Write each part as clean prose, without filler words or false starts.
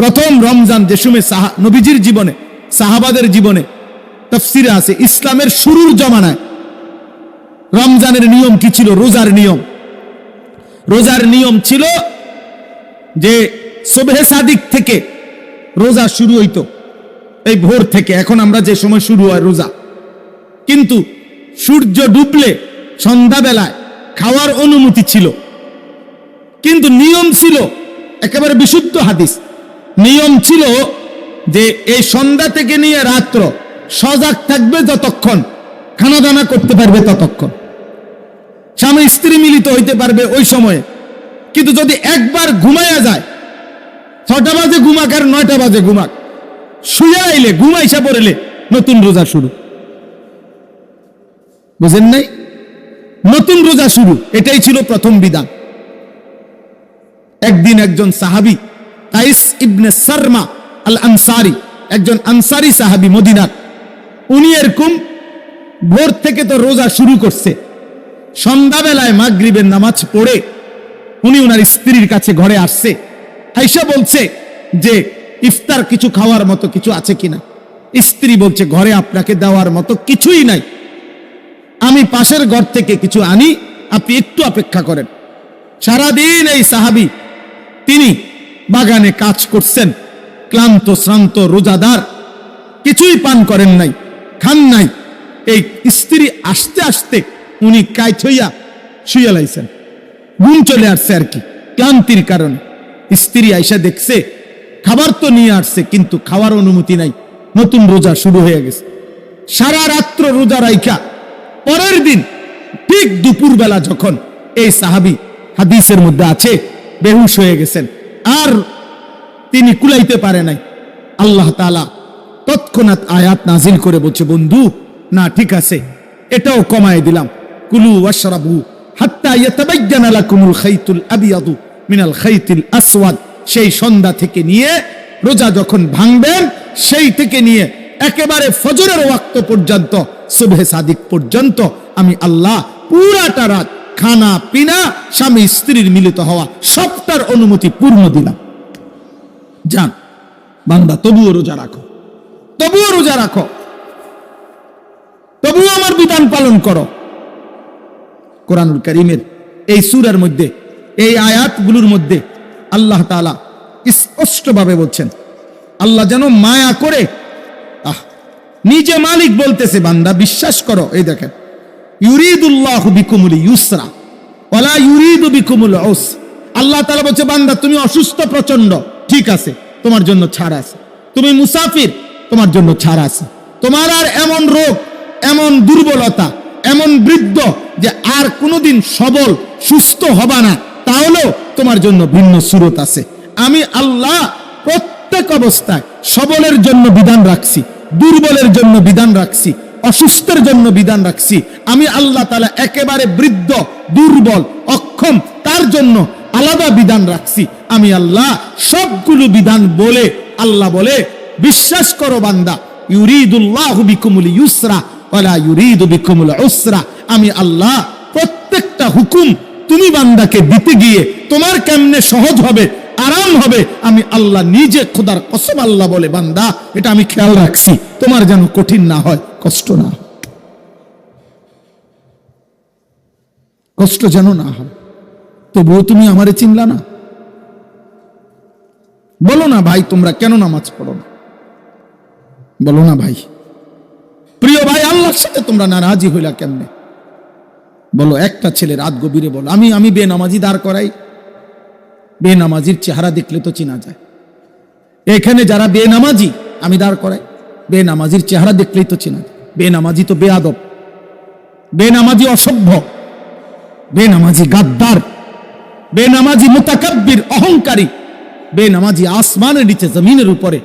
প্রথম রমজান যে সময় নবীজির জীবনে, সাহাবাদের জীবনে তাফসিরে আছে, ইসলামের শুরুর জমানায় রমজানের নিয়ম কি ছিল? রোজার নিয়ম। রোজার নিয়ম ছিল যে সুবহে সাদিক থেকে রোজা শুরু হইতো, এই ভোর থেকে। এখন আমরা যে সময় শুরু হয় রোজা, কিন্তু সূর্য ডুবলে সন্ধ্যাবেলায় খাওয়ার অনুমতি ছিল। কিন্তু নিয়ম ছিল একেবারে বিশুদ্ধ হাদিস, নিয়ম ছিল যে এই সন্ধ্যা থেকে নিয়ে রাত্র সজাগ থাকবে যতক্ষণ, খানা দানা করতে পারবে ততক্ষণ, স্বামী স্ত্রী মিলিত হইতে পারবে ওই সময়ে। কিন্তু যদি একবার ঘুমাইয়া যায়, 6টা বাজে ঘুমাক আর 9টা বাজে ঘুমাক, শুয়ে আইলে ঘুমাইসা পড়লে নতুন রোজা শুরু। বুঝেন নাই? নতুন রোজা শুরু, এটাই ছিল প্রথম বিধান। একদিন একজন সাহাবী কাইস ইবনে সারমা আল আনসারি, একজন আনসারি সাহাবী মদিনার, উনি এরকম ভোর থেকে তো রোজা শুরু করছে। সন্ধ্যাবেলায় মাগরিবের নামাজ পড়ে উনি ওনার স্ত্রীর কাছে ঘরে আসছে। আয়েশা বলছে যে ইফতার কিছু খাওয়ার মতো কিছু আছে কিনা। স্ত্রী বলছে ঘরে আপনাকে দেওয়ার মতো কিছুই নাই, আমি পাশের ঘর থেকে কিছু আনি, আপনি একটু অপেক্ষা করেন। সারাদিন এই সাহাবী তিনি বাগানে কাজ করছেন, ক্লান্ত শ্রান্ত রোজাদার, কিছুই পান করেন নাই, খান নাই। এই স্ত্রী আসতে আসতে উনি কাইত হইয়া শুয়ে লাইছেন, ঘুম চলে আসছে আর কি, ক্লান্তির কারণে। স্ত্রী আইসা দেখছে খাবার তো নিয়ে আসছে, কিন্তু খাওয়ার অনুমতি নাই, নতুন রোজা শুরু হয়ে গেছে। সারা রাত্র রোজা রাইখা পরের দিন ঠিক দুপুর বেলা যখন এই সাহাবী, হাদিসের মধ্যে আছে, বেহুশ হয়ে গেছেন, আর তিনি কুলাইতে পারে নাই, আল্লাহ তাআলা তৎক্ষণাৎ আয়াত নাজিল করে বলছে, বন্ধু না ঠিক আছে, এটাও কমায় দিলাম, কুলু ওয়াশরাবু হাত্তা ইয়াতাবায়্যানা লাকুমুল খাইতুল আবিয়াদু মিনাল খাইতিল আসওয়াদ। সেই সন্ধ্যা থেকে নিয়ে রোজা যখন ভাঙবেন, সেই থেকে নিয়ে একেবারে ফজরের ওয়াক্ত পর্যন্ত, সুবহে সাদিক পর্যন্ত আমি আল্লাহ পুরাটা রাত খানা পিনা, স্বামী স্ত্রীর মিলিত হওয়া, সবটার অনুমতি পূর্ণ দিলাম। যান বান্দা, তবুও রোজা রাখো, তবুও রোজা রাখো, তবুও আমার বিধান পালন করো। কোরআনুল কারীমের এই সূরার মধ্যে, এই আয়াতগুলোর মধ্যে আল্লাহ তাআলা স্পষ্টভাবে বলছেন, আল্লাহ যেন মায়া করে, নিজে মালিক বলতেছে, বান্দা বিশ্বাস করো। এই দেখেন, ইউরিদুল্লাহু বিকুমুল ইউসরা ওয়ালা ইউরিদু বিকুমুল উসর। আল্লাহ তাআলা বলছে, বান্দা তুমি অসুস্থ প্রচন্ড, ঠিক আছে, তোমার জন্য ছাড় আছে। তুমি মুসাফির, তোমার জন্য ছাড় আছে। তোমার আর এমন রোগ, এমন দুর্বলতা, এমন বৃদ্ধ যে আর কোনোদিন সবল সুস্থ হবা না, তাহলেও তোমার জন্য ভিন্ন সুরত আছে। আমি আল্লাহ প্রত্যেক অবস্থায় সবলের জন্য বিধান রাখছি, দুর্বলের জন্য বিধান রাখছি, অসুস্থের জন্য বিধান রাখছি। আমি আল্লাহ তাআলা একেবারে বৃদ্ধ, দুর্বল, অক্ষম, তার জন্য আলাদা বিধান রাখছি। আমি আল্লাহ সবগুলো বিধান বলে আল্লাহ বলে, বিশ্বাস করো বান্দা, ইউরিদুল্লাহু বিকুমুল ইউসরা ওয়ালা ইউরিদু বিকুমুল উসরা। আমি আল্লাহ প্রত্যেকটা হুকুম তুমি বান্দাকে দিতে গিয়ে তোমার কেমনে সহজ হবে, আরাম হবে, আমি আল্লাহ নিজে, খোদার কসম আল্লাহ বলে, বান্দা এটা আমি খেয়াল রাখছি, তোমার যেন কঠিন না হয়, কষ্ট না হয়, কষ্ট যেন না হয়। তবুও তুমি আমারে চিনলা না। বলো না ভাই, তোমরা কেন নামাজ পড়ো না? বলো না ভাই, প্রিয় ভাই, আল্লাহর সাথে তোমরা নারাজি হইলা কেমনে? বলো। একটা ছেলে রাত গভীরে বলো, আমি বেনামাজি দাঁড় করাই, বেনামাজির চেহারা দেখলে তো চেনা যায়। এখানে যারা বেনামাজি আমি দাঁড় করাই, বেনামাজির চেহারা দেখলেই তো চেনা যায়। বেনামাজি তো বেয়াদব, বেনামাজি অসভ্য, বেনামাজি গাদ্দার, বেনামাজি মুতাকাব্বির, অহংকারী, বেনামাজি আসমানের নিচে জমিনের উপরে।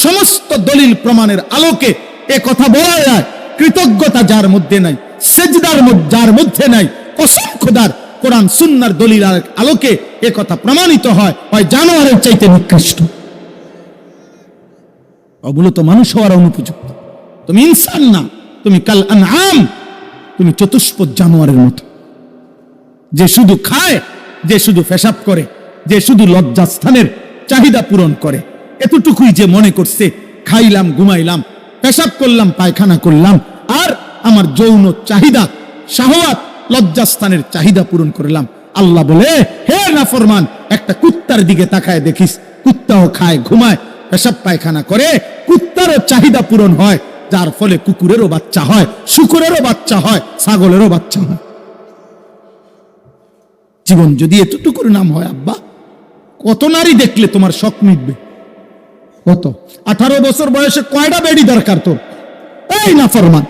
সমস্ত দলিল প্রমাণের আলোকে এ কথা বলা যায়, কৃতজ্ঞতা যার মধ্যে নাই, সেজদার যার মধ্যে নাই, কসম খোদার, কোরআন সুন্নাহর দলিল আলোকে এ কথা প্রমাণিত হয়, জানোয়ারের চাইতে নিকৃষ্ট। ওগুলো তো মানুষ হওয়ার অনুপযুক্ত। তুমি ইনসান না, তুমি কাল আনআম, তুমি চতুষ্পদ জানোয়ারের মতো, যে শুধু খায়, যে শুধু পেশাব করে, যে শুধু লজ্জাস্থানের চাহিদা পূরণ করে। এতটুকুই যে মনে করছে, খাইলাম, ঘুমাইলাম, পেশাব করলাম, পায়খানা করলাম, আর আমার যৌন চাহিদা, শাহওয়াত, লজ্জাস্থানের চাহিদা পূরণ করলাম। আল্লাহ বলে, হে নাফরমান, একটা কুত্তার দিকে তাকায় দেখিস, কুত্তাও খায়, ঘুমায়, পেশাব পায়খানা করে, কুত্তারও চাহিদা পূরণ হয়, যার ফলে কুকুরেরও বাচ্চা হয়, শুকুরেরও বাচ্চা হয়, ছাগলেরও বাচ্চা হয়। জীবন যদি এতটুকুর নাম হয় আব্বা, কত নারী দেখলে তোমার শখ মিটবে? কত? 18 বছর বয়সে কয়টা বেডি দরকার তোর? এই নাফরমান,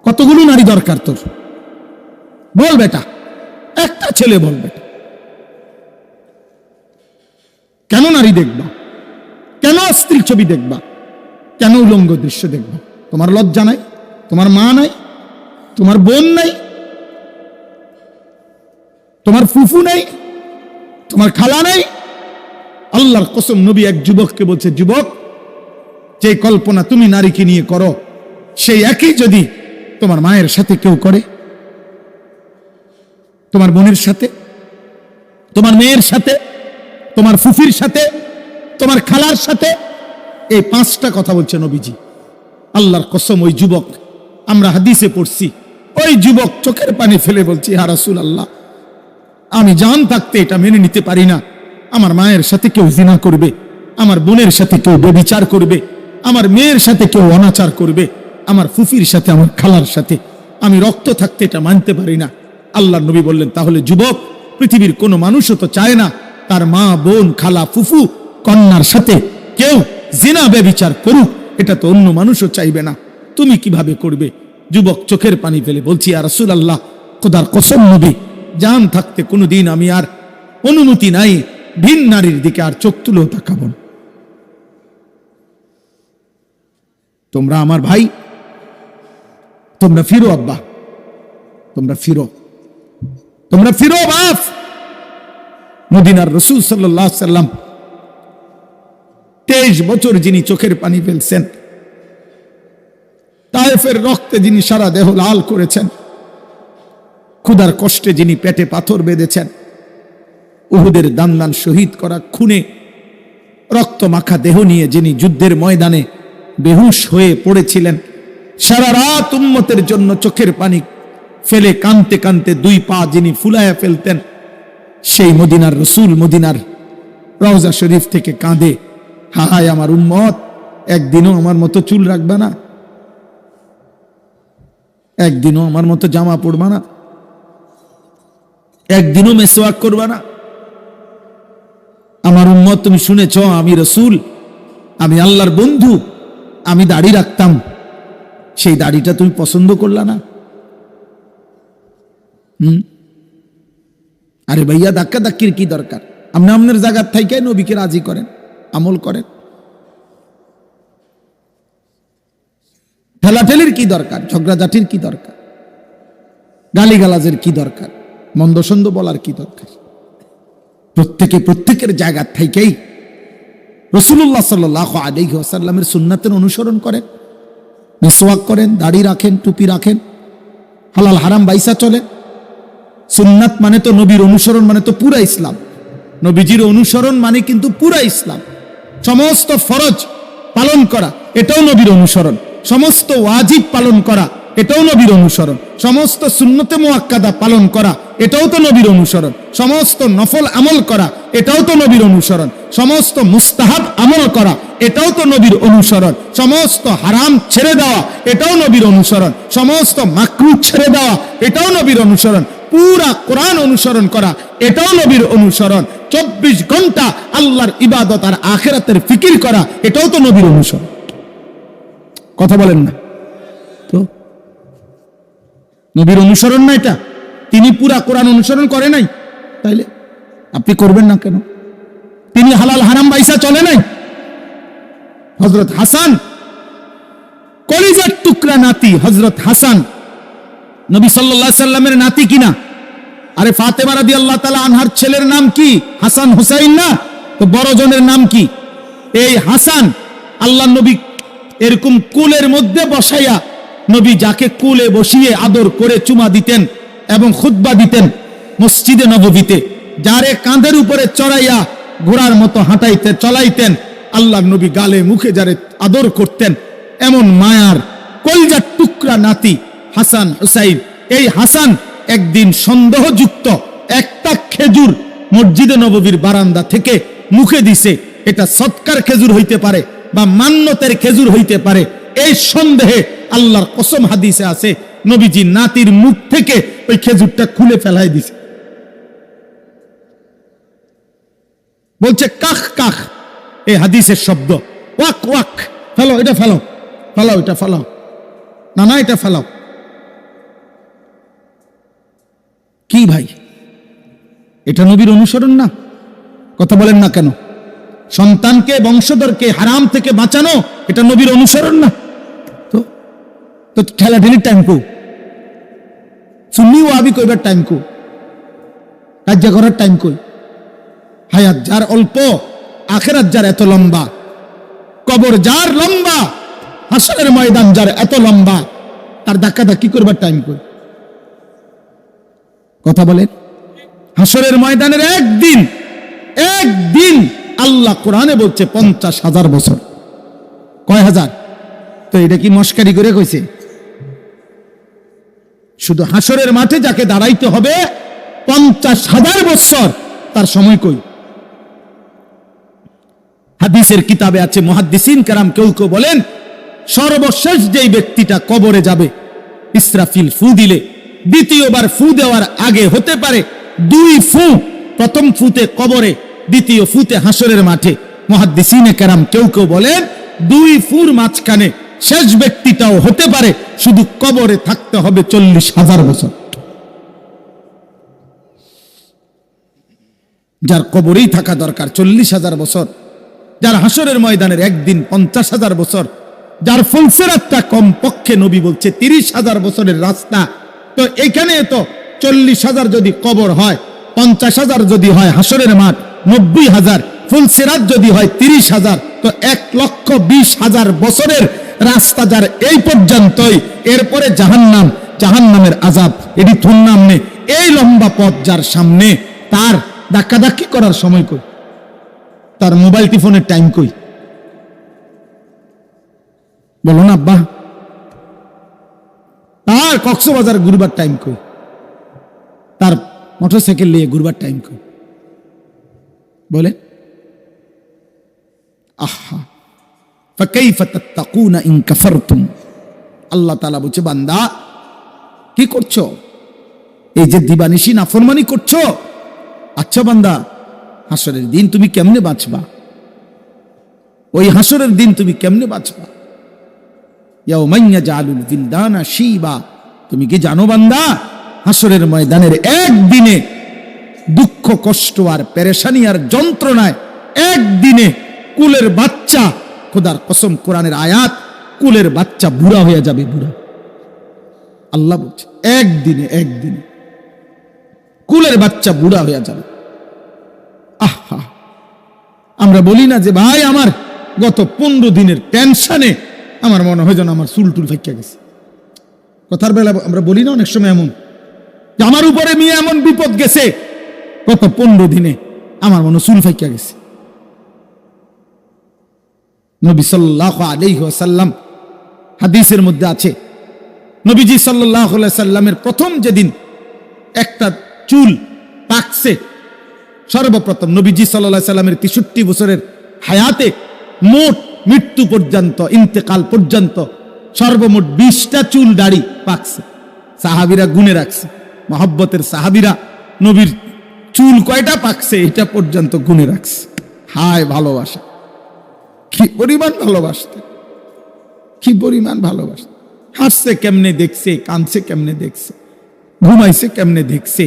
কতগুলো নারী দরকার তোর? বল বেটা, একটা ছেলে বল বেটা। কেন নারী দেখবা? কেন অশ্লীল ছবি দেখবা? কেন উলঙ্গ দৃশ্য দেখবা? তোমার লজ্জা নাই? তোমার মা নাই? তোমার বোন নাই? তোমার ফুফু নাই? তোমার খালা নাই? আল্লাহর কসম, নবী এক যুবককে বলছে, যুবক, যে কল্পনা তুমি নারীকে নিয়ে করো, সেই একই যদি তোমার মায়ের সাথে কেউ করে, তোমার বোনের সাথে, তোমার মেয়ের সাথে, তোমার ফুফির সাথে, তোমার খালার সাথে, এই 5টা কথা বলছে নবীজি। আল্লাহর কসম, ওই যুবক, আমরা হাদিসে পড়ছি, ওই যুবক চোখের পানি ফেলে বলছে, ইয়া রাসূলুল্লাহ, আমি জান থাকতে এটা মেনে নিতে পারি না, আমার মায়ের সাথে কেউ জিনা করবে, আমার বোনের সাথে কেউ ব্যভিচার করবে, আমার মেয়ের সাথে কেউ অনাচার করবে, আমার ফুফির সাথে, আমার খালার সাথে, আমি রক্ত থাকতে এটা মানতে পারি না। আল্লাহর নবী বললেন, তাহলে যুবক, পৃথিবীর কোনো মানুষও তো চায় না তার মা, বোন, খালা, ফুফু, কন্যার সাথে কেউ জিনা ব্যভিচার করুক, এটা তো অন্য মানুষও চাইবে না, তুমি কিভাবে করবে? যুবক চোখের পানি ফেলে বলছি, ইয়া রাসূলুল্লাহ, খোদার কসম নবী, জান থাকতে কোনোদিন আমি আর অনুমতি নাই ভিন নারীর দিকে আর চোখ তুলেও তাকাবো না। তোমরা আমার ভাই, তোমরা ফিরো আব্বা, তোমরা ফিরো, তোমরা ফিরো বাপ। মদিনার রাসূল সাল্লাল্লাহু আলাইহি সাল্লাম 23 বছর যিনি চোখের পানি ফেলছেন, তায়েফের রক্তে যিনি সারা দেহ লাল করেছেন, ক্ষুধার কষ্টে যিনি পেটে পাথর বেঁধেছেন, উহুদের দান শহীদ করা খুনে রক্ত মাখা দেহ নিয়ে যিনি যুদ্ধের ময়দানে বেহুশ হয়ে পড়েছিলেন, সারা রাত উম্মতের জন্য চোখের পানি ফেলে কাঁদতে কাঁদতে 2 পা যিনি ফুলায়া ফেলতেন, সেই মদিনার রাসূল মদিনার রওজা শরীফ থেকে কাঁদে, হায় আমার উম্মত, একদিনও আমার মতো চুল রাখবা না, একদিনও আমার মতো জামা পরবা না, একদিনও মেসওয়াক করবা না। আমার উম্মত, তুমি শুনেছ আমি রাসূল, আমি আল্লাহর বন্ধু, আমি দাড়ি রাখতাম, সেই দাড়িটা তুমি পছন্দ করলা না? আরে ভাইয়া, ধাক্কা ধাক্কির কি দরকার? আপনি আপনার জায়গার থেকে নবীকে রাজি করেন, আমল করেন। ঠেলাঠেলির কি দরকার? ঝগড়াঝাটির কি দরকার? গালিগালাজের কি দরকার? মন্দসন্দ বলার কি দরকার? প্রত্যেকে প্রত্যেকের জায়গা থেকেই রাসূলুল্লাহ সাল্লাল্লাহু আলাইহি ওয়াসাল্লামের সুন্নাতের অনুসরণ করেন, মিসওয়াক করেন, দাড়ি রাখেন, টুপি রাখেন, হালাল হারাম বাইসা চলেন। সুন্নাত মানে তো নবীর অনুসরণ, মানে তো পুরা ইসলাম। নবীজির অনুসরণ মানে কিন্তু পুরা ইসলাম। সমস্ত ফরজ পালন করা, এটাও নবীর অনুসরণ। সমস্ত ওয়াজিব পালন করা, এটাও নবীর অনুসরণ। সমস্ত সুন্নতে মুআক্কাদা পালন করা, এটাও তো নবীর অনুসরণ। সমস্ত নফল আমল করা, এটাও তো নবীর অনুসরণ। সমস্ত মুস্তাহাব আমল করা, এটাও তো নবীর অনুসরণ। সমস্ত হারাম ছেড়ে দেওয়া, এটাও নবীর অনুসরণ। সমস্ত মাকরুহ ছেড়ে দেওয়া, এটাও নবীর অনুসরণ। পুরা কোরআন অনুসরণ করা, এটাও নবীর অনুসরণ। 24 ঘন্টা আল্লাহর ইবাদত আর আখিরাতের ফিকির করা, এটাও তো নবীর অনুসরণ। কথা বলেন না তো? নবীর অনুসরণ না এটা? তিনি পুরা কোরআন অনুসরণ করে নাই, তাইলে আপনি করবেন না কেন? তিনি হালাল হারাম বাইসা চলে নাই? হযরত হাসান, কলিজার টুকরা নাতি হযরত হাসান, নবী সাল্লাল্লাহু আলাইহি সাল্লামের নাতি কিনা? আরে ফাতেমা রাদিয়াল্লাহু তাআলা আনহার ছেলের নাম কি? হাসান হুসাইন না? তো বড় জনের নাম কি? এই হাসান। আল্লাহ নবী এরকম কুলের মধ্যে বসাইয়া, নবী যাকে কুলে বসিয়ে আদর করে চুমা দিতেন এবং খুতবা দিতেন মসজিদে নববীতে, যারে কাঁধের উপরে চড়াইয়া ঘোড়ার মতো হাঁটাইতে চলাইতেন। আল্লাহর নবী গালে মুখে যারে আদর করতেন, এমন মায়ার কলজার টুকরা নাতি হাসান হুসাইন। এই হাসান একদিন সন্দেহযুক্ত একটা খেজুর মসজিদে নববীর বারান্দা থেকে মুখে দিছে। এটা সৎকার খেজুর হইতে পারে বা মান্যতের খেজুর হইতে পারে, এই সন্দেহে আল্লাহর কসম হাদিসে আছে নবীজি নাতির মুখ থেকে ওই খেজুরটা খুলে ফেলাই দিছে। বলছে কাখ কাখ, এই হাদিসের শব্দ। ওয়াক ওয়াক, ফেলো এটা, ফেলো ফেলাও এটা, ফেলাও না, না এটা ফেলাও। কি ভাই, এটা নবীর অনুসরণ না? কথা বলেন না কেন? সন্তানকে বংশধরকে হারাম থেকে বাঁচানো এটা নবীর অনুসরণ না? তো তো ঠেলাঠেলির টাইম কো, সুন্নি ওয়াহাবি কইবার টাইম কো, কাজ্জা করার টাইম কই? হায়াত যার অল্প, আখিরাত যার এত লম্বা, কবর যার লম্বা, হাসরের ময়দান যার এত লম্বা, তার ধাক্কাধাক্কি করবার টাইম কই? কথা বলেন। হাসরের ময়দানের একদিন, একদিন আল্লাহ কোরআনে বলছে 50,000 বছর। কয় হাজার? তো এটা কি মস্কারি করে কইছে? শুধু হাসরের মাঠে যাকে দাঁড়াইতে হবে 50,000 বছর, তার সময় কই? হাদিসের কিতাবে আছে, মুহাদ্দিসিন কেরাম কেউ কেউ বলেন সর্বশেষ যেই ব্যক্তিটা কবরে যাবে, ইসরাফিল ফু দিলে দ্বিতীয়বার ফু দেওয়ার আগে হতে পারে 2 ফু, প্রথম ফুতে কবরে, দ্বিতীয় ফুতে হাসরের মাঠে। মুহাদ্দিসিন কেরাম কেউ কেউ বলেন 2 ফুর মাঝখানে শেষ ব্যক্তিটাও হতে পারে, শুধু কবরে থাকতে হবে 40,000 বছর। যার কবরেই থাকা দরকার 40,000 বছর, যার হাসরের ময়দানের একদিন 50,000 বছর, যার ফুলসিরাতটা কম পক্ষে নবী বলছে 30,000 বছরের রাস্তা। তো এখানে তো 40,000 যদি কবর হয়, 50,000 যদি হয় হাসরের মাঠ, 90,000, ফুলসিরাত যদি হয় 30,000, তো 1,20,000 বছরের রাস্তা যার এই পর্যন্তই। এরপরে জাহান্নাম, জাহান্নামের আযাব, এটি থুর নামনে, এই লম্বা পথ যার সামনে, তার ধাক্কাধাক্কি করার সময় কই? তার মোবাইল টিফোনের টাইম কই? বলো না আব্বা। তার কক্সবাজার ঘুরবার টাইম কই? তার মোটরসাইকেল নিয়ে ঘুরবার টাইম কই? বলে আহা, ফাকাইফা তাত্তাকুনা ইন কাফারতুম। আল্লাহ তাআলা বলছে, বান্দা কি করছো? এই যে দিবানিশি নাফরমানি করছো, আচ্ছা বান্দা, হাসরের দিন তুমি কেমনে বাঁচবা? ওই হাসরের দিন তুমি কেমনে বাঁচবা? ইয়াউমান ইয়াজআলুল বিলদানা শিবা। তুমি কি জানো বান্দা, হাসরের ময়দানের একদিনে দুঃখ কষ্ট আর পেরেশানি আর যন্ত্রণায় একদিনে কুলের বাচ্চা, খোদার কসম, কোরআনের আয়াত, কুলের বাচ্চা বুড়া হয়ে যাবে, বুড়া। আল্লাহ বলছে একদিনে, একদিনে কুলের বাচ্চা বুড়া হয়ে যাবে। আহা, আমরা বলি না যে ভাই আমার গত 15 দিনের টেনশনে আমার মনে হয় যেন আমার চুল টুল ফাইকা গেছে। কথার বেলা আমরা বলি না অনেক সময় এমন, যে আমার উপরে নিয়ে এমন বিপদ গেছে, গত 15 দিনে আমার মনে চুল ফাইকা গেছে। নবী সাল্লাল্লাহু আলাইহি ওয়াসাল্লাম হাদিসের মধ্যে আছে, নবীজি সাল্লাল্লাহু আলাইহি সাল্লামের প্রথম যেদিন একটা চুল পাকছে, সর্বপ্রথম নবীজি সাল্লাল্লাহু আলাইহি সাল্লামের 63 বছরের হায়াতে মোট মৃত্যু পর্যন্ত, ইন্তেকাল পর্যন্ত সর্বমোট 20টা চুল দাড়ি পাকছে। সাহাবীরা গুনে রাখছে, মহব্বতের সাহাবীরা নবীর চুল কয়টা পাকছে এটা পর্যন্ত গুনে রাখছে। হায় ভালোবাসা, কি পরিমাণ ভালোবাসতে, কি পরিমাণ ভালোবাসতে। হাসছে কেমনে দেখছে, কাঁদছে কেমনে দেখছে, ঘুমাইছে কেমনে দেখছে,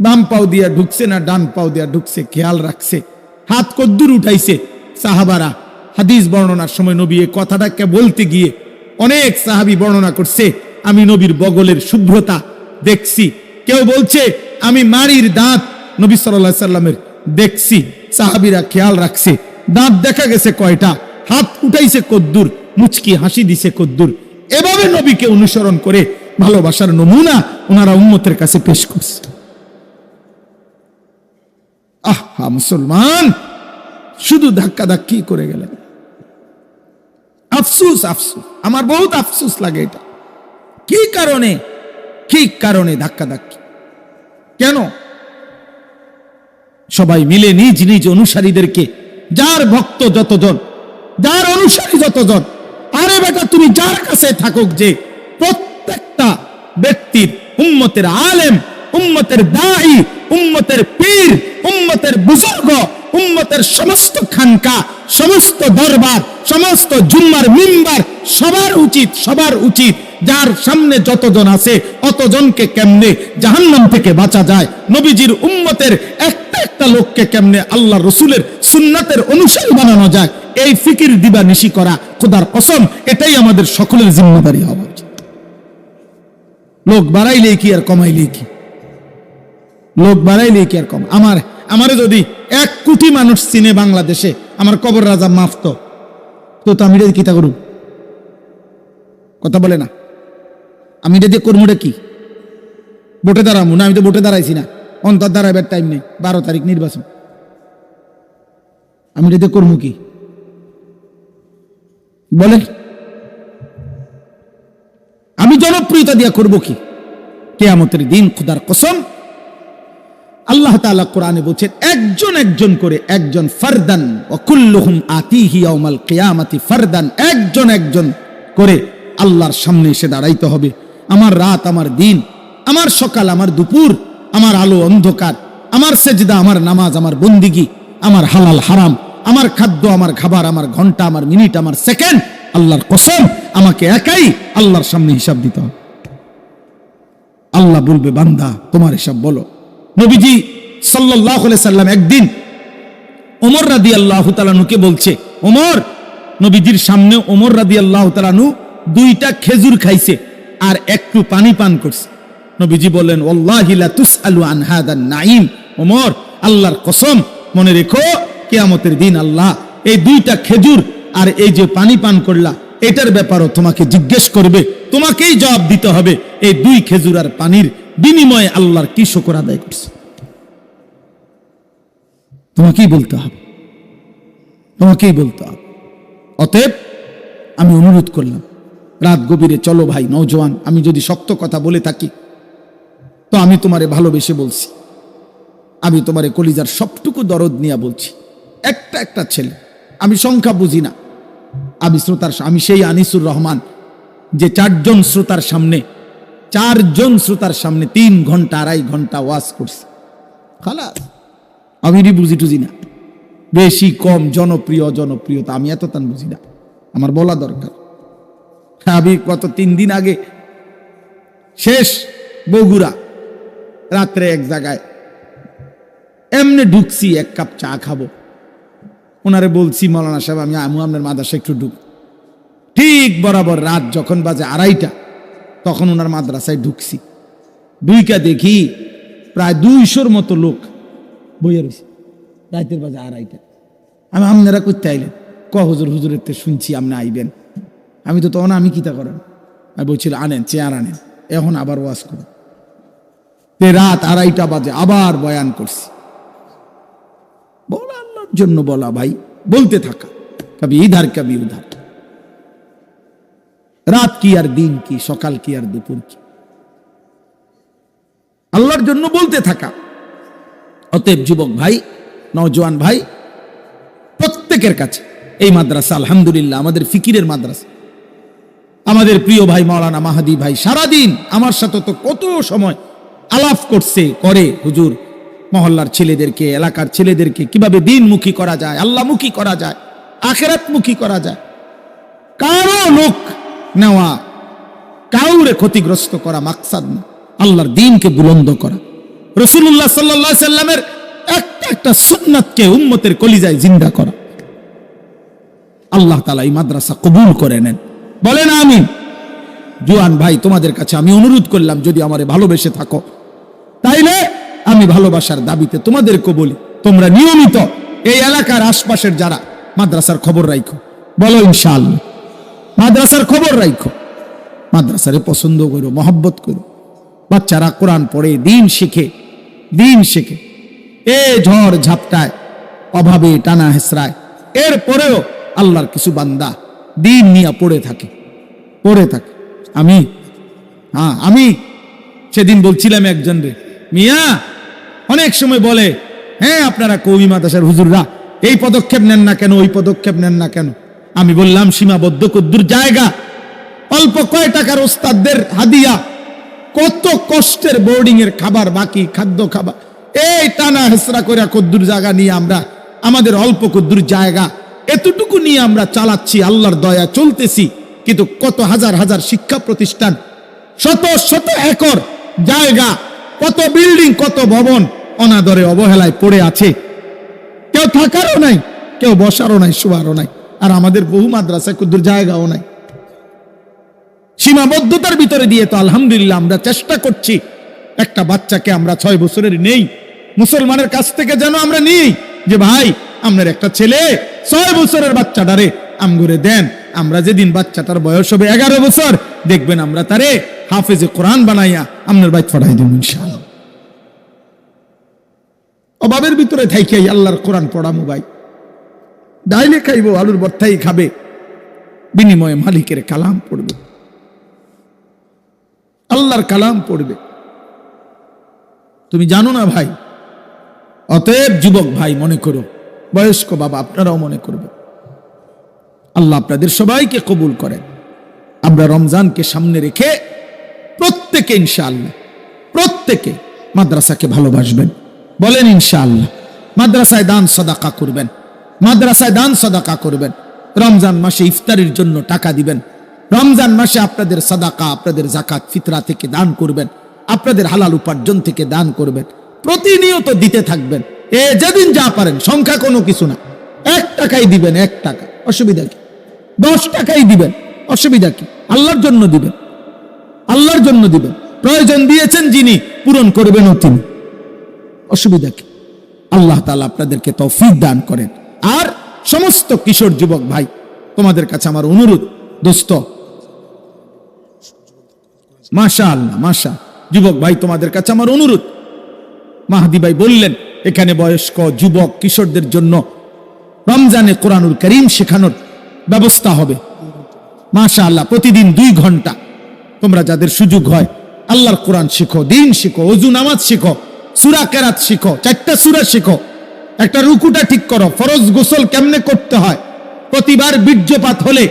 বাম পাও দিয়া ঢুকছে না ডান পাও দিয়া ঢুকছে খেয়াল রাখছে, হাত কদ্দুর উঠাইছে। সাহাবারা হাদিস বর্ণনার সময় নবী এই কথাটাকে বলতে গিয়ে অনেক সাহাবী বর্ণনা করছে, আমি নবীর বগলের শুভ্রতা দেখছি। কেউ বলছে আমি মাড়ির দাঁত নবী সাল্লাল্লাহু আলাইহি সাল্লামের দেখছি। সাহাবীরা খেয়াল রাখছে, দাঁত দেখা গেছে কয়টা, হাত উঠাইছে কদ্দুর, মুচকি হাসি দিছে কদ্দুর। এভাবে নবীকে অনুসরণ করে ভালোবাসার নমুনা ওনারা উম্মতের কাছে পেশ করছে। আহা মুসলমান, শুধু ধাক্কা ধাক্কি করে গেলেন। আফসুস আফসুস, আমার বহুত আফসুস লাগে এটা। কি কারণে ধাক্কা ধাক্কি? কেন? সবাই মিলে নিজ নিজ অনুসারীদেরকে, যার ভক্ত যতজন, যার অনুসারী যতজন, আরে বেটা তুমি যার কাছে থাকুক, যে প্রত্যেকটা ব্যক্তির, উম্মতের আলেম, উম্মতের দাঈ, উম্মতের পীর, উম্মতের বুজুর্গ, উম্মতের সমস্ত খানকা, সমস্ত দরবার, সমস্ত জুম্মার মিম্বার, সবার উচিত যার সামনে যতজন আছে অতজনকে কেমনে জাহান্নাম থেকে বাঁচা যায়, নবীজির উম্মতের একটা লোককে কেমনে আল্লাহ রসুলের সুন্নাতের অনুসারী বানানো যায়, এই ফিকির দিবা নিশি করা, খোদার কসম এটাই আমাদের সকলের জিম্মাদারি হওয়া উচিত। লোক বাড়াইলে কি আর কমাইলে কি? লোক বাড়াইলে কি আর কম? আমারে যদি 1 কোটি মানুষ চিনে বাংলাদেশে, আমার কবর রাজা মাফ তো আমি এটা কিতা করু? কথা বলে না। আমি এটা দিয়ে করবো কি? ভোটে দাঁড়াবো না? আমি তো ভোটে দাঁড়াইছি না, অন্তর দাঁড়াইবার টাইম নেই, 12 তারিখ নির্বাচন। আমি এটা দিয়ে করবো কি বলেন? আমি জনপ্রিয়তা দিয়া করব কি? কিয়ামতের দিন খোদার কসম আল্লাহ তাআলা কোরআনে বলছেন, একজন একজন করে, একজন ফারদান, ওয়া কুল্লুহুম আতিহি ইয়াউমাল কিয়ামাতি ফারদান, একজন একজন করে আল্লাহর সামনে এসে দাঁড়াইতে হবে। আমার রাত, আমার দিন, আমার সকাল, আমার দুপুর, আমার আলো অন্ধকার, আমার সেজদা, আমার নামাজ, আমার বন্দিগি, আমার হালাল হারাম, আমার খাদ্য, আমার খাবার, আমার ঘন্টা, আমার মিনিট, আমার সেকেন্ড, আল্লাহর কসম আমাকে একাই আল্লাহর সামনে হিসাব দিতে হবে। আল্লাহ বলবে, বান্দা তোমার হিসাব বলো। নবীজি সাল্লাল্লাহু আলাইহি সাল্লাম একদিন ওমর রাদিয়াল্লাহু তাআলা আনহুকে বলছে, ওমর, নবীজির সামনে ওমর রাদিয়াল্লাহু তাআলা আনহু 2টা খেজুর খাইছে আর একটু পানি পান করছে। নবীজি বললেন, ওয়াল্লাহি লা তুসআলু আন হাদান নাঈম, ওমর আল্লাহর কসম মনে রেখো, কিয়ামতের দিন আল্লাহ এই 2টা খেজুর আর এই যে পানি পান করলা এটার ব্যাপারও তোমাকে জিজ্ঞেস করবে, তোমাকেই জবাব দিতে হবে। এই 2 খেজুর আর পানির বিনিময়ে আল্লাহর কি শুকর আদায় করছে, তোমাকেই বলতে হবে, তোমাকেই বলতে হবে। অতএব আমি অনুরোধ করলাম, রাত গভীরে চলো ভাই নওজোয়ান, আমি যদি শক্ত কথা বলে থাকি তো আমি তোমারে ভালোবেসে বলছি, আমি তোমারে কলিজার সবটুকু দরদ নিয়ে বলছি। একটা ছেলে, আমি সংখ্যা বুঝি না, আমি সেই আনিসুর রহমান যে 4 জন শ্রোতার সামনে 3 ঘন্টা 2.5 ঘন্টা ওয়াজ করছি। খালাস, আমি বুঝি টুঝি না, বেশি কম, জনপ্রিয়তা আমি এত তান বুঝি না, আমার বলা দরকার। আমি গত 3 দিন আগে শেষ বগুড়া, রাত্রে এক জায়গায় এমনি ঢুকছি, 1 কাপ চা খাবো, ওনারে বলছি, মৌলানা সাহেব আমি আপনার মাদ্রাসা একটু ঢুক। ঠিক বরাবর রাত যখন বাজে 2:30 তখন ওনার মাদ্রাসায় ঢুকছি। ঢুইকা দেখি প্রায় 200-র মতো লোক বইয়া রয়েছে, রাতের বাজে 2:30। আমি, আপনারা করতে আইলেন? হুজুরের তে শুনছি আপনি আইবেন। আমি তো তখন, আমি কিতা করেন? আমি বলছিল, আনেন চেয়ার আনেন, এখন আবার ওয়াজ করুন। রাত 2:30 বাজে আবার বয়ান করছি। বলা আল্লাহর জন্য বলা ভাই, বলতে থাকা, কবি ইধার কবি উধার। রাত কি আর দিন কি, সকাল কি আর দুপুর কি, আল্লাহর জন্য বলতে থাকা। অতএব যুবক ভাই, নওজোয়ান ভাই, প্রত্যেকের কাছে এই মাদ্রাসা আলহামদুলিল্লাহ আমাদের ফিকিরের মাদ্রাসা। আমাদের প্রিয় ভাই মাওলানা মাহাদি ভাই সারাদিন আমার সাথে তো কত সময় আলাপ করে হুজুর, মহল্লার ছেলেদেরকে, এলাকার ছেলেদেরকে কিভাবে দিনমুখী করা যায়, আল্লাহমুখী করা যায়, আখিরাতমুখী করা যায়। কারো লোক নেওয়া, কাউরে ক্ষতিগ্রস্ত করা মাকসাদ না, আল্লাহর দ্বীনকে বুলন্দ করা, রাসূলুল্লাহ সাল্লাল্লাহু আলাইহি সাল্লামের একটা সুন্নাতকে উম্মতের কলিজায় জিন্দা করা। আল্লাহ তাআলা এই মাদ্রাসা কবুল করে নেন, বলেন আমিন। জুয়ান ভাই, তোমাদের কাছে আমি অনুরোধ করলাম, যদি আমারে ভালোবেসে থাকো তাইলে আমি ভালোবাসার দাবিতে তোমাদেরকে বলি, তোমরা নিয়মিত এই এলাকার আশপাশের যারা মাদ্রাসার খবর রাখো, বলো ইনশাআল্লাহ মাদ্রাসার খবর রাখো, মাদ্রাসারে পছন্দ করো, মহব্বত করো। বাচ্চারা কোরআন পড়ে, দিন শেখে। এ ঝড় ঝাপটায়, অভাবে টানা হেসরায় এরপরেও আল্লাহর কিছু বান্দা দিন নিয়ে পড়ে থাকে। আমি সেদিন বলছিলাম একজন রে, মিয়া অনেক সময় বলে, হ্যাঁ আপনারা কওমি মাদ্রাসার হুজুররা এই পদক্ষেপ নেন না কেন, ওই পদক্ষেপ নেন না কেন। আমি বললাম সীমাবদ্ধ কদ্দুর জায়গা, অল্প কয় টাকার ওস্তাদদের হাদিয়া, কত কষ্টের বোর্ডিং এর খাবার বাকি, খাদ্য খাবার, এই টানা হেসরা করে কদ্দুর জায়গা নিয়ে আমরা, আমাদের অল্প কদ্দুর জায়গা এতটুকু নিয়ে আমরা চালাচ্ছি, আল্লাহর দয়া চলতেছি। কিন্তু কত হাজার হাজার শিক্ষা প্রতিষ্ঠান, শত শত একর জায়গা, কত বিল্ডিং, কত ভবন অনাদরে অবহেলায় পড়ে আছে। কেউ থাকারও নাই, কেউ বসারও নাই, শোয়ারও নাই। আর আমাদের বহু মাদ্রাসায় কদ্দুর জায়গাও নাই। সীমাবদ্ধতার ভিতরে দিয়ে তো আলহামদুলিল্লাহ আমরা চেষ্টা করছি একটা বাচ্চাকে আমরা 6 বছরের নেই, মুসলমানের কাছ থেকে যেন আমরা নিই যে ভাই আপনার একটা ছেলে 6 বছরের বাচ্চাটারে আমগুরে দেন। আমরা যেদিন বাচ্চাটার বয়স হবে 11 বছর, দেখবেন আমরা তারে হাফেজে কোরআন বানাইয়া আপনার বাইত পাঠাই দেব ইনশাআল্লাহ। অভাবের ভিতরে থাইকাই আল্লাহর কোরআন পড়ামু ভাই, ডাইলে খাইব, আলুর ভর্তাই খাবে, বিনিময়ে মালিকের কালাম পড়বে, আল্লাহর কালাম পড়বে। তুমি জানো না ভাই। অতএব যুবক ভাই মনে করো, বয়স্ক বাবা আপনারাও মনে করবে, আল্লাহ আপনাদের সবাইকে কবুল করেন। আমরা রমজানকে সামনে রেখে প্রত্যেকে ইনশাআল্লাহ, প্রত্যেকে মাদ্রাসাকে ভালোবাসবেন, বলেন ইনশাআল্লাহ। মাদ্রাসায় দান সাদাকা করবেন, মাদ্রাসায় দান সাদাকা করবেন। রমজান মাসে ইফতারির জন্য টাকা দিবেন, রমজান মাসে আপনাদের সাদাকা, আপনাদের যাকাত ফিতরা থেকে দান করবেন, আপনাদের হালাল উপার্জন থেকে দান করবেন, প্রতিনিয়ত দিতে থাকবেন। যেদিন যা পারেন, সংখ্যা কোনো কিছু না, 1 টাকাই দিবেন, 1 টাকা, অসুবিধা কি? 10 টাকাই দিবেন, অসুবিধা কি? আল্লাহর জন্য দিবেন, আল্লাহর জন্য দিবেন। প্রয়োজন দিয়েছেন যিনি, পূরণ করবেনও তিনি, অসুবিধা কি? আল্লাহ তাআলা আপনাদেরকে তৌফিক দান করেন। আর সমস্ত কিশোর যুবক ভাই, তোমাদের কাছে আমার অনুরোধ, দোস্ত, মাশাআল্লাহ মাশা, যুবক ভাই তোমাদের কাছে আমার অনুরোধ, মাহদি ভাই বললেন এখানে বয়স্ক যুবক কিশোরদের জন্য রমজানে কোরআনুল কারীম শেখানোর ব্যবস্থা হবে। মাশাআল্লাহ, প্রতিদিন 2 ঘন্টা তোমরা যাদের সুযোগ হয় আল্লাহর কোরআন শিখো, দিন শিখো, ওযু নামাজ শিখো, সূরা কেরাত শিখো, 4টা সূরা শিখো, একটা রুকুটা ঠিক করো, ফরজ গোসল কেমনে করতে হয়, প্রতিবার বীর্যপাত হলে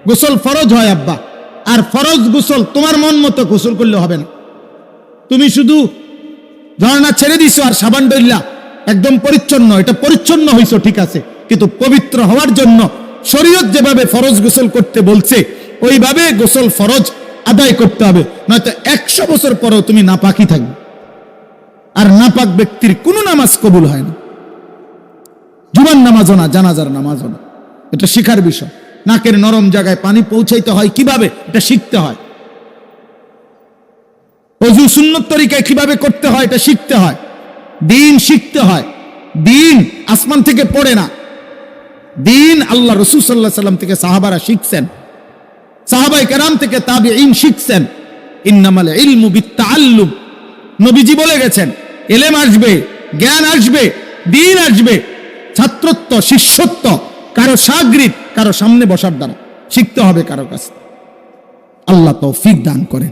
গোসল ফরজ হয় আব্বা। আর ফরজ গোসল তোমার মন মতো গোসল করলে হবে না। তুমি শুধু ঝর্ণা ছেড়ে দিছো আর সাবান ডইলা একদম পরিচ্ছন্ন, এটা পরিচ্ছন্ন হইছো ঠিক আছে, কিন্তু পবিত্র হওয়ার জন্য শরীয়ত যেভাবে ফরজ গোসল করতে বলছে ওইভাবে গোসল ফরজ আদায় করতে হবে, নয়তো 100 বছর পরেও তুমি নাপাকি থাকবে। আর নাপাক ব্যক্তির কোনো নামাজ কবুল হয় না, জুমার নামাজও না, জানাজার নামাজও না। এটা শিখার বিষয়। নাকের নরম জায়গায় পানি পৌঁছাইতে হয় কিভাবে, এটা শিখতে হয়। ওযু সুন্নত তরিকায় কিভাবে করতে হয়, এটা শিখতে হয়। দিন শিখতে হয়। দিন আসমান থেকে পড়ে না, দিন আল্লাহ রাসূল সাল্লাল্লাহু আলাইহি সাল্লাম থেকে সাহাবারা শিখছেন, সাহাবায়ে কেরাম থেকে তাবিঈন শিখছেন। ইন্নামাল ইলমু বিত্তাআল্লুম, নবীজি বলে গেছেন, এলেম আসবে, জ্ঞান আসবে, দিন আসবে, ছাত্রত্ব, শিষ্যত্ব কারো শাগরিদ, কারো সামনে বসার দ্বারা শিখতে হবে কারো কাছে। আল্লাহ তৌফিক দান করেন।